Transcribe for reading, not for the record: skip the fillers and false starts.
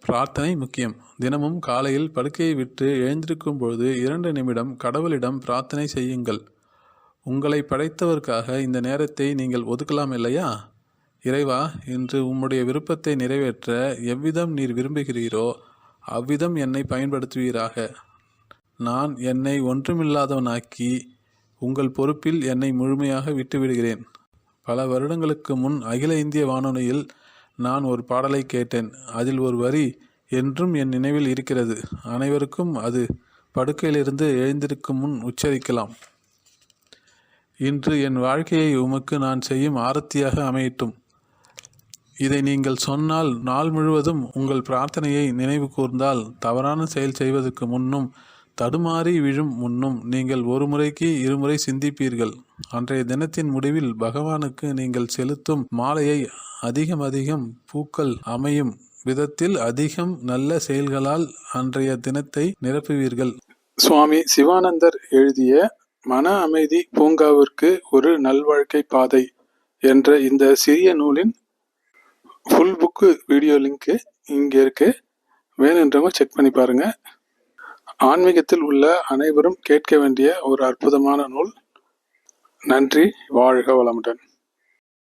பிரார்த்தனை முக்கியம். தினமும் காலையில் படுக்கையை விட்டு எழுந்திருக்கும் பொழுது 2 நிமிடம் கடவுளிடம் பிரார்த்தனை செய்யுங்கள். உங்களை படைத்தவருக்காக இந்த நேரத்தை நீங்கள் ஒதுக்கலாம் இல்லையா? இறைவா, இன்று உம்முடைய விருப்பத்தை நிறைவேற்ற எவ்விதம் நீர் விரும்புகிறீரோ அவ்விதம் என்னை பயன்படுத்துவீராக. நான் என்னை ஒன்றுமில்லாதவனாக்கி உங்கள் பொறுப்பில் என்னை முழுமையாக விட்டுவிடுகிறேன். பல வருடங்களுக்கு முன் அகில இந்திய வானொலியில் நான் ஒரு பாடலை கேட்டேன். அதில் ஒரு வரி என்றும் என் நினைவில் இருக்கிறது. அனைவருக்கும் அது படுக்கையிலிருந்து எழுந்திருக்கும் முன் உச்சரிக்கலாம். இன்று என் வாழ்க்கையை உமக்கு நான் செய்யும் ஆரத்தியாக அமையட்டும். இதை நீங்கள் சொன்னால், நாள் முழுவதும் உங்கள் பிரார்த்தனையை நினைவு கூர்ந்தால், தவறான செயல் செய்வதற்கு முன்னும் தடுமாறி விழும் முன்னும் நீங்கள் ஒரு முறைக்கு 2 முறை சிந்திப்பீர்கள். அன்றைய தினத்தின் முடிவில் பகவானுக்கு நீங்கள் செலுத்தும் மாலையை அதிகம் பூக்கள் அமையும் விதத்தில் அதிகம் நல்ல செயல்களால் அன்றைய தினத்தை நிரப்புவீர்கள். சுவாமி சிவானந்தர் எழுதிய மன அமைதி பூங்காவிற்கு ஒரு நல்வாழ்க்கை பாதை என்ற இந்த சிறிய நூலின் ஃபுல் புக்கு வீடியோ லிங்க்கு இங்கே இருக்கு. வேணுன்றவங்க செக் பண்ணி பாருங்க. ஆன்மீகத்தில் உள்ள அனைவரும் கேட்க வேண்டிய ஒரு அற்புதமான நூல். நன்றி. வாழ்க வளமுடன்.